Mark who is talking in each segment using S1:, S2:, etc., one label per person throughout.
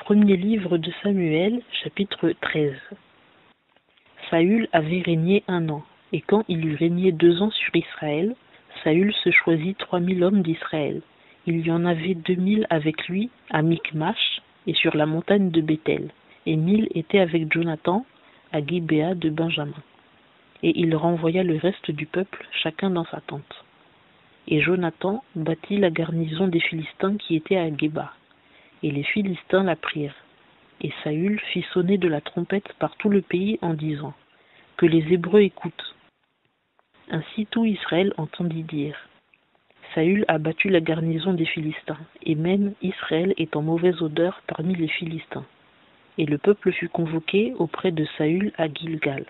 S1: Premier livre de Samuel, chapitre 13. Saül avait régné 1 an, et quand il eut régné 2 ans sur Israël, Saül se choisit 3000 hommes d'Israël. Il y en avait 2000 avec lui à Michmash et sur la montagne de Béthel, et 1000 étaient avec Jonathan à Gibéa de Benjamin. Et il renvoya le reste du peuple, chacun dans sa tente. Et Jonathan bâtit la garnison des Philistins qui était à Géba. Et les Philistins la prirent. Et Saül fit sonner de la trompette par tout le pays en disant : que les Hébreux écoutent. Ainsi tout Israël entendit dire : Saül a battu la garnison des Philistins, et même Israël est en mauvaise odeur parmi les Philistins. Et le peuple fut convoqué auprès de Saül à Gilgal.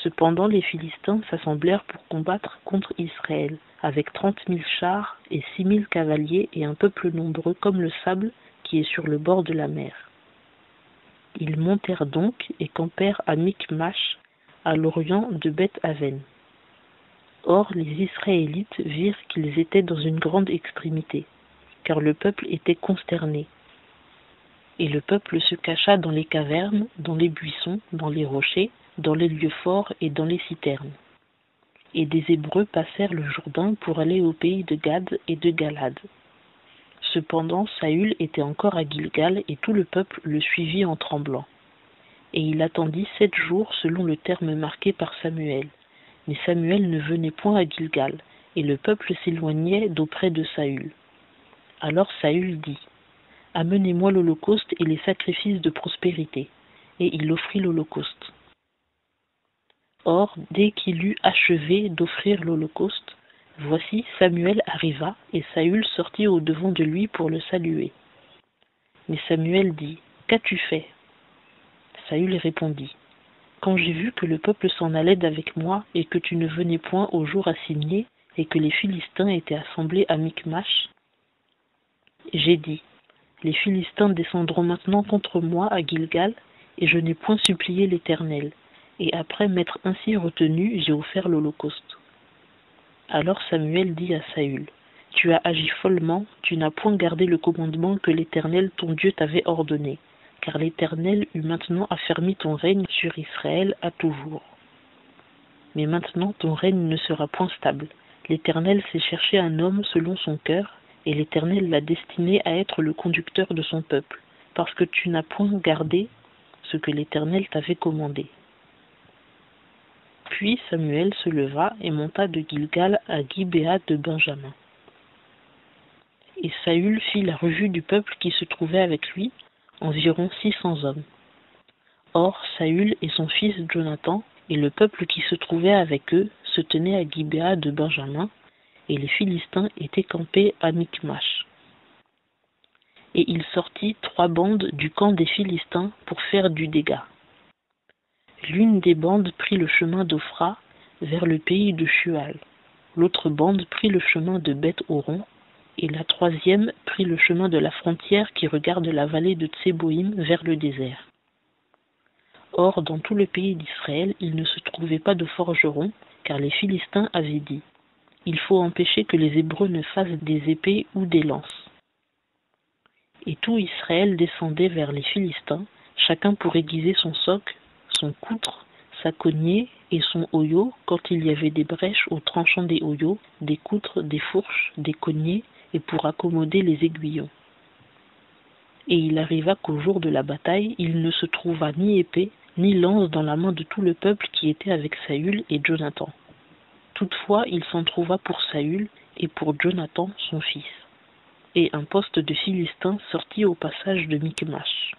S1: Cependant les Philistins s'assemblèrent pour combattre contre Israël, avec 30 000 chars et 6 000 cavaliers et un peuple nombreux comme le sable qui est sur le bord de la mer. Ils montèrent donc et campèrent à Michmash, à l'orient de Beth-Aven. Or les Israélites virent qu'ils étaient dans une grande extrémité, car le peuple était consterné. Et le peuple se cacha dans les cavernes, dans les buissons, dans les rochers, dans les lieux forts et dans les citernes. Et des Hébreux passèrent le Jourdain pour aller au pays de Gad et de Galad. Cependant Saül était encore à Gilgal et tout le peuple le suivit en tremblant. Et il attendit 7 jours selon le terme marqué par Samuel. Mais Samuel ne venait point à Gilgal, et le peuple s'éloignait d'auprès de Saül. Alors Saül dit : amenez-moi l'holocauste et les sacrifices de prospérité. Et il offrit l'holocauste. Or, dès qu'il eut achevé d'offrir l'holocauste, voici Samuel arriva, et Saül sortit au-devant de lui pour le saluer. Mais Samuel dit : qu'as-tu fait ? Saül répondit : quand j'ai vu que le peuple s'en allait d'avec moi, et que tu ne venais point au jour assigné, et que les Philistins étaient assemblés à Michmash, j'ai dit : les Philistins descendront maintenant contre moi à Gilgal, et je n'ai point supplié l'Éternel. Et après m'être ainsi retenu, j'ai offert l'holocauste. Alors Samuel dit à Saül : tu as agi follement, tu n'as point gardé le commandement que l'Éternel ton Dieu t'avait ordonné, car l'Éternel eut maintenant affermi ton règne sur Israël à toujours. Mais maintenant ton règne ne sera point stable. L'Éternel s'est cherché un homme selon son cœur, et l'Éternel l'a destiné à être le conducteur de son peuple, parce que tu n'as point gardé ce que l'Éternel t'avait commandé. Puis Samuel se leva et monta de Gilgal à Gibéa de Benjamin. Et Saül fit la revue du peuple qui se trouvait avec lui, environ 600 hommes. Or Saül et son fils Jonathan et le peuple qui se trouvait avec eux se tenaient à Gibéa de Benjamin, et les Philistins étaient campés à Michmash. Et il sortit 3 bandes du camp des Philistins pour faire du dégât. L'une des bandes prit le chemin d'Ophra vers le pays de Shual, l'autre bande prit le chemin de Beth-Horon, et la 3e prit le chemin de la frontière qui regarde la vallée de Tseboïm vers le désert. Or, dans tout le pays d'Israël, il ne se trouvait pas de forgerons, car les Philistins avaient dit : il faut empêcher que les Hébreux ne fassent des épées ou des lances. Et tout Israël descendait vers les Philistins, chacun pour aiguiser son soc, son coutre, sa cognée et son hoyau, quand il y avait des brèches aux tranchants des hoyaux, des coutres, des fourches, des cognées, et pour accommoder les aiguillons. Et il arriva qu'au jour de la bataille, il ne se trouva ni épée, ni lance dans la main de tout le peuple qui était avec Saül et Jonathan. Toutefois, il s'en trouva pour Saül et pour Jonathan son fils. Et un poste de Philistins sortit au passage de Michmash.